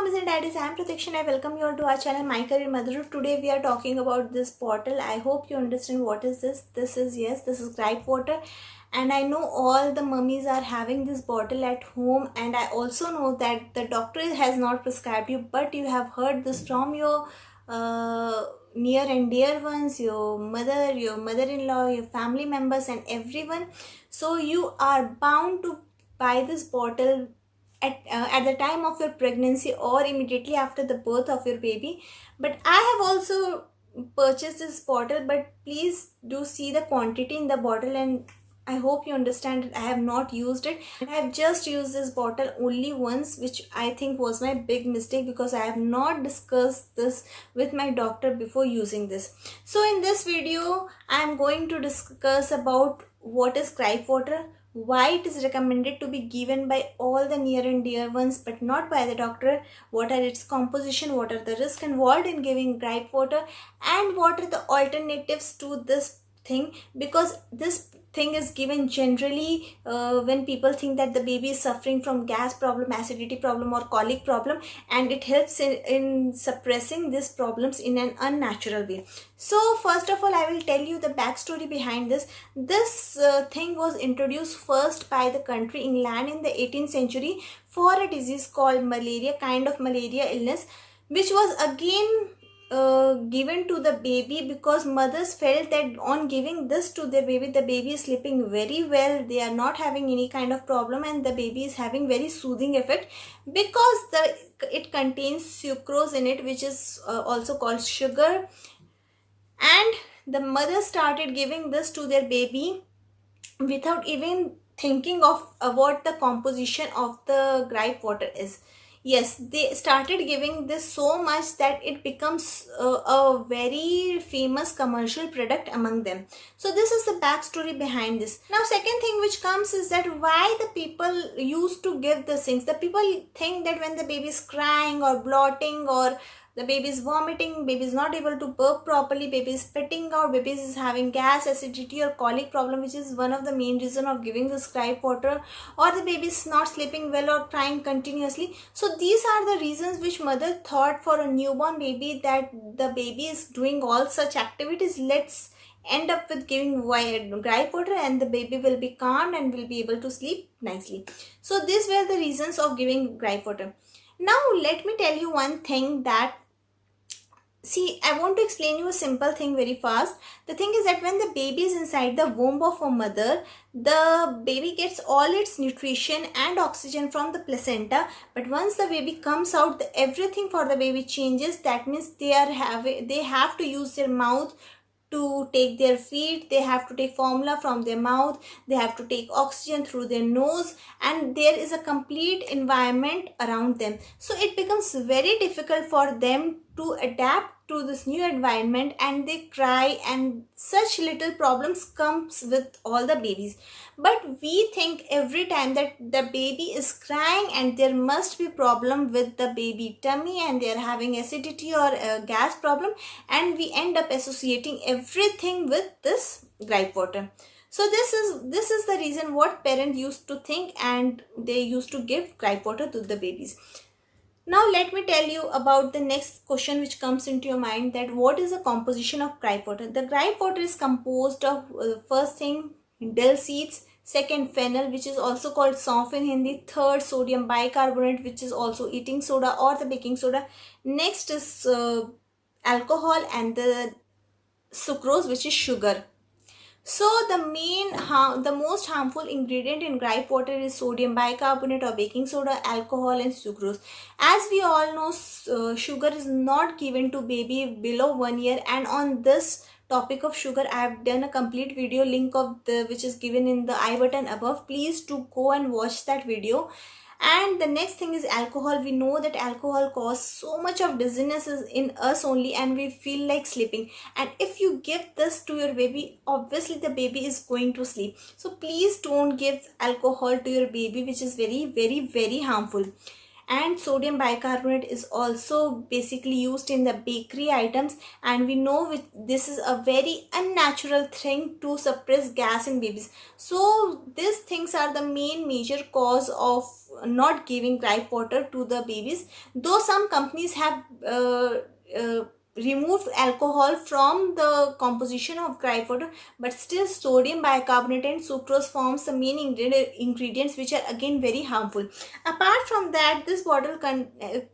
mommies and daddies, I am Pratiksha. I welcome you all to our channel My Career Motherhood. Today we are talking about this bottle. I hope you understand what is this. This is gripe water, and I know all the mummies are having this bottle at home, and I also know that the doctor has not prescribed you, but you have heard this from your near and dear ones, your mother-in-law, your family members and everyone. So you are bound to buy this bottle at the time of your pregnancy or immediately after the birth of your baby. But I have also purchased this bottle, but please do see the quantity in the bottle, and I hope you understand it. I have not used it. I have just used this bottle only once, which I think was my big mistake because I have not discussed this with my doctor before using this. So in this video I am going to discuss about what is gripe water, why it is recommended to be given by all the near and dear ones but not by the doctor, what are its composition, what are the risks involved in giving gripe water, and what are the alternatives to this thing, because this thing is given generally when people think that the baby is suffering from gas problem, acidity problem or colic problem, and it helps in suppressing these problems in an unnatural way. So first of all, I will tell you the backstory behind this. This thing was introduced first by the country England in the 18th century for a disease called malaria, kind of malaria illness, which was again given to the baby because mothers felt that on giving this to their baby, the baby is sleeping very well, they are not having any kind of problem, and the baby is having very soothing effect because it contains sucrose in it, which is also called sugar. And the mother started giving this to their baby without even thinking of what the composition of the gripe water is. Yes, they started giving this so much that it becomes a very famous commercial product among them. So this is the backstory behind this. Now second thing which comes is that why the people used to give these things. The people think that when the baby is crying or blotting or the baby is vomiting, baby is not able to burp properly, baby is spitting out, baby is having gas, acidity or colic problem, which is one of the main reason of giving this gripe water, or the baby is not sleeping well or crying continuously. So these are the reasons which mother thought for a newborn baby, that the baby is doing all such activities, let's end up with giving gripe water and the baby will be calm and will be able to sleep nicely. So these were the reasons of giving gripe water. Now let me tell you one thing that, see, I want to explain you a simple thing very fast. The thing is that when the baby is inside the womb of a mother, the baby gets all its nutrition and oxygen from the placenta. But once the baby comes out, everything for the baby changes. That means they have to use their mouth to take their feed, they have to take formula from their mouth, they have to take oxygen through their nose, and there is a complete environment around them. So it becomes very difficult for them to adapt to this new environment, and they cry, and such little problems comes with all the babies. But we think every time that the baby is crying and there must be problem with the baby tummy and they are having acidity or gas problem, and we end up associating everything with this gripe water. So this is the reason what parents used to think, and they used to give gripe water to the babies. Now let me tell you about the next question which comes into your mind, that what is the composition of gripe water. The gripe water is composed of first thing dill seeds, second fennel, which is also called saunf in Hindi, third sodium bicarbonate, which is also eating soda or the baking soda, next is alcohol, and the sucrose, which is sugar. So the most harmful ingredient in gripe water is sodium bicarbonate or baking soda, alcohol and sucrose. As we all know, sugar is not given to baby below 1 year, and on this topic of sugar I have done a complete video, link of which is given in the I button above. Please do go and watch that video. And the next thing is alcohol. We know that alcohol causes so much of dizziness in us only, and we feel like sleeping, and if you give this to your baby, obviously the baby is going to sleep. So please don't give alcohol to your baby, which is very, very, very harmful. And sodium bicarbonate is also basically used in the bakery items, and we know this is a very unnatural thing to suppress gas in babies. So these things are the main major cause of not giving gripe water to the babies, though some companies have uh, removed alcohol from the composition of gripe water, but still sodium bicarbonate and sucrose forms the main ingredients, which are again very harmful. Apart from that, this bottle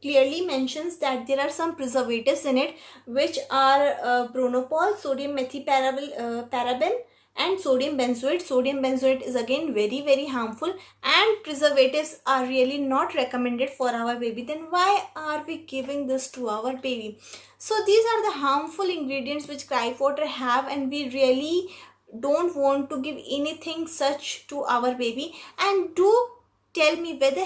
clearly mentions that there are some preservatives in it, which are bronopol, sodium paraben, and sodium benzoate. Sodium benzoate is again very harmful, and preservatives are really not recommended for our baby. Then why are we giving this to our baby? So these are the harmful ingredients which gripe water have, and we really don't want to give anything such to our baby. And do tell me whether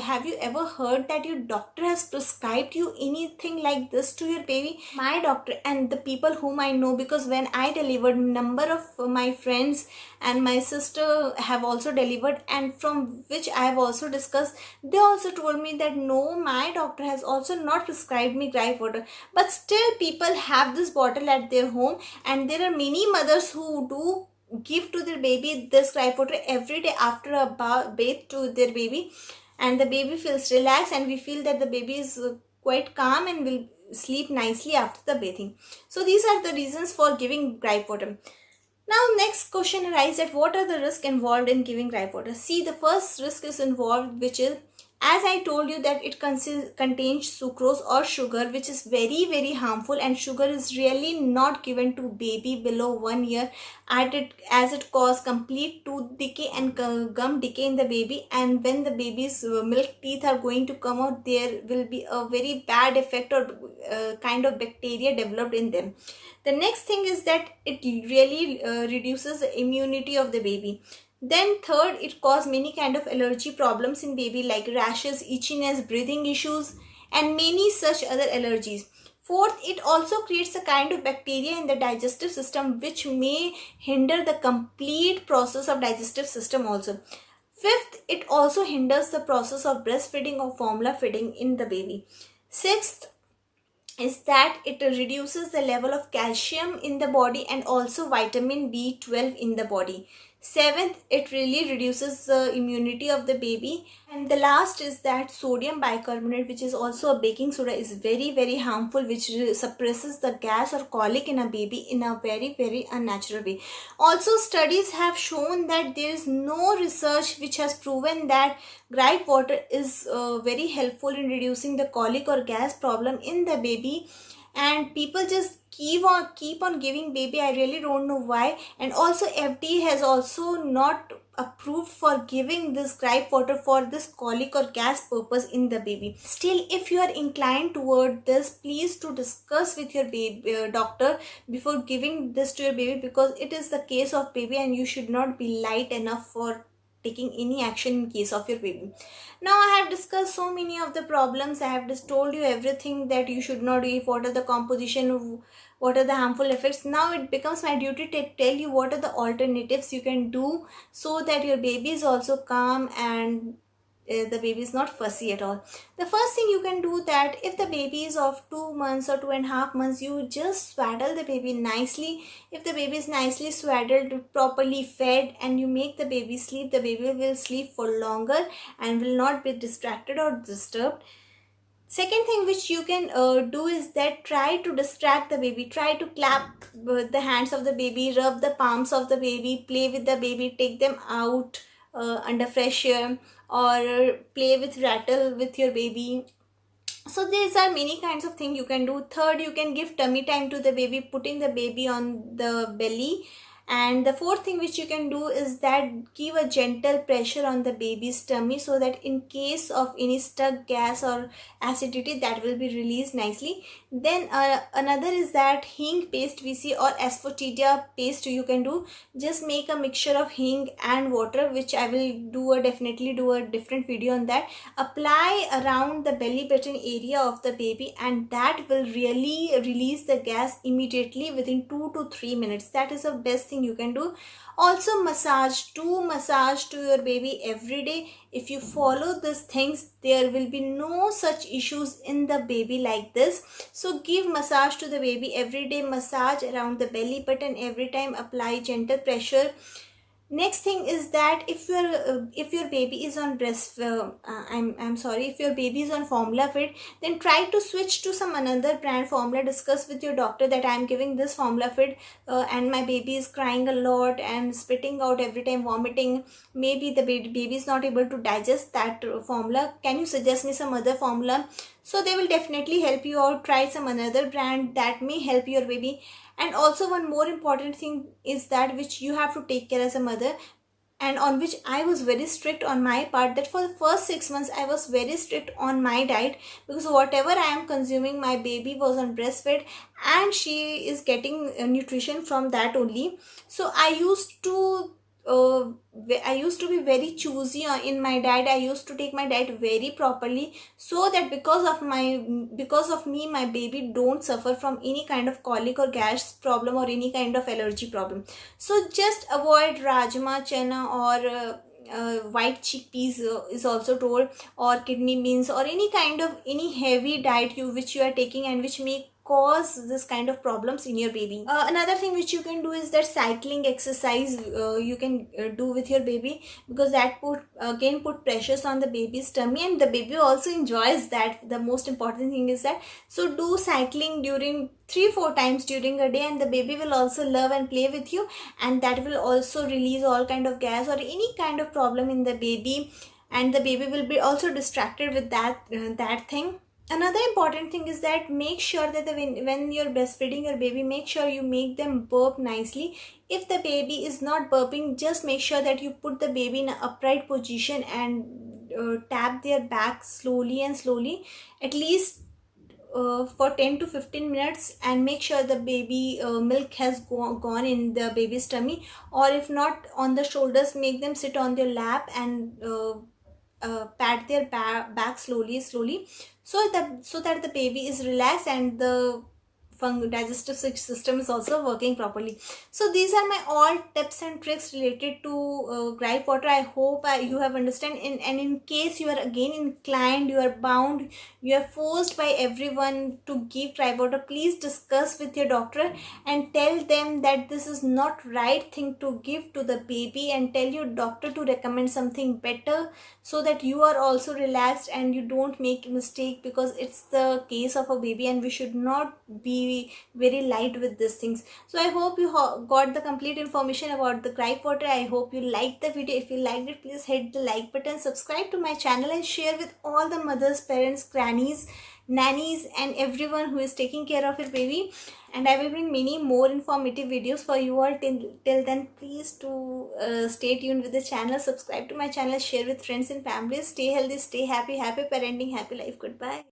have you ever heard that your doctor has prescribed you anything like this to your baby? My doctor and the people whom I know, because when I delivered, number of my friends and my sister have also delivered, and from which I have also discussed, they also told me that no, my doctor has also not prescribed me gripe water, but still people have this bottle at their home. And there are many mothers who do give to their baby this gripe water every day after a bath to their baby, and the baby feels relaxed, and we feel that the baby is quite calm and will sleep nicely after the bathing. So these are the reasons for giving gripe water. Now next question arises that what are the risks involved in giving gripe water? See, the first risk is involved, which is, as I told you, that it contains sucrose or sugar, which is very harmful, and sugar is really not given to baby below 1 year as it causes complete tooth decay and gum decay in the baby. And when the baby's milk teeth are going to come out, there will be a very bad effect or kind of bacteria developed in them. The next thing is that it really reduces the immunity of the baby. Then third, it causes many kind of allergy problems in baby, like rashes, itchiness, breathing issues, and many such other allergies. Fourth, it also creates a kind of bacteria in the digestive system, which may hinder the complete process of digestive system also. Fifth, it also hinders the process of breastfeeding or formula feeding in the baby. Sixth, is that it reduces the level of calcium in the body and also vitamin B12 in the body. Seventh, it really reduces the immunity of the baby. And the last is that sodium bicarbonate, which is also a baking soda, is very harmful, which suppresses the gas or colic in a baby in a very unnatural way. Also, studies have shown that there is no research which has proven that gripe water is very helpful in reducing the colic or gas problem in the baby, and people just keep on giving baby. I really don't know why. And also FDA has also not approved for giving this gripe water for this colic or gas purpose in the baby. Still, if you are inclined toward this, please to discuss with your baby doctor before giving this to your baby, because it is the case of baby and you should not be light enough for taking any action in case of your baby. Now I have discussed so many of the problems. I have just told you everything that you should not eat, what are the composition, what are the harmful effects. Now it becomes my duty to tell you what are the alternatives you can do so that your baby is also calm and the baby is not fussy at all. The first thing you can do, that if the baby is of 2 months or 2.5 months, you just swaddle the baby nicely. If the baby is nicely swaddled, properly fed, and you make the baby sleep, the baby will sleep for longer and will not be distracted or disturbed. Second thing which you can do is that try to distract the baby. Try to clap the hands of the baby, rub the palms of the baby, play with the baby, take them out under fresh air, or play with rattle with your baby. So these are many kinds of things you can do. Third, you can give tummy time to the baby, putting the baby on the belly. And the fourth thing which you can do is that give a gentle pressure on the baby's tummy, so that in case of any stuck gas or acidity, that will be released nicely. Then another is that hing paste, VC or asphotidia paste you can do. Just make a mixture of hing and water, which I will definitely do a different video on that. Apply around the belly button area of the baby, and that will really release the gas immediately within 2 to 3 minutes. That is the best thing thing you can do. Also massage, do massage to your baby every day. If you follow these things, there will be no such issues in the baby like this. So give massage to the baby every day, massage around the belly button every time, apply gentle pressure. Next thing is that if your baby is on I'm sorry, if your baby is on formula feed, then try to switch to some another brand formula. Discuss with your doctor that I am giving this formula feed, and my baby is crying a lot and spitting out every time, vomiting. Maybe the baby is not able to digest that formula. Can you suggest me some other formula? So they will definitely help you out. Try some another brand that may help your baby. And also one more important thing is that which you have to take care as a mother, and on which I was very strict on my part, that for the first 6 months I was very strict on my diet, because whatever I am consuming, my baby was on breastfeed and she is getting nutrition from that only. So uh, I used to be very choosy in my diet. I used to take my diet very properly, so that because of me, my baby don't suffer from any kind of colic or gas problem or any kind of allergy problem. So just avoid rajma, chana, or white chickpeas is also told, or kidney beans, or any kind of any heavy diet which you are taking and which may cause this kind of problems in your baby. Another thing which you can do is that cycling exercise you can do with your baby, because that put pressures on the baby's tummy, and the baby also enjoys that. The most important thing is that, so do cycling during 3-4 times during a day, and the baby will also love and play with you, and that will also release all kind of gas or any kind of problem in the baby, and the baby will be also distracted with that thing. Another important thing is that make sure that when you're breastfeeding your baby, make sure you make them burp nicely. If the baby is not burping, just make sure that you put the baby in an upright position and tap their back slowly and slowly, at least for 10 to 15 minutes, and make sure the baby milk has gone in the baby's tummy. Or if not, on the shoulders, make them sit on their lap and pat their back slowly, so that the baby is relaxed and the digestive system is also working properly. So these are my all tips and tricks related to gripe water. I hope you have understand. And in case you are again inclined, you are bound, you are forced by everyone to give gripe water, please discuss with your doctor and tell them that this is not right thing to give to the baby, and tell your doctor to recommend something better, so that you are also relaxed and you don't make mistake, because it's the case of a baby and we should not be very light with these things. So I hope you got the complete information about the gripe water. I hope you liked the video. If you liked it, please hit the like button, subscribe to my channel, and share with all the mothers, parents, grannies, nannies, and everyone who is taking care of your baby. And I will bring many more informative videos for you all. Till then, please to stay tuned with the channel, subscribe to my channel, share with friends and families. Stay healthy, stay happy. Happy parenting, happy life. Goodbye.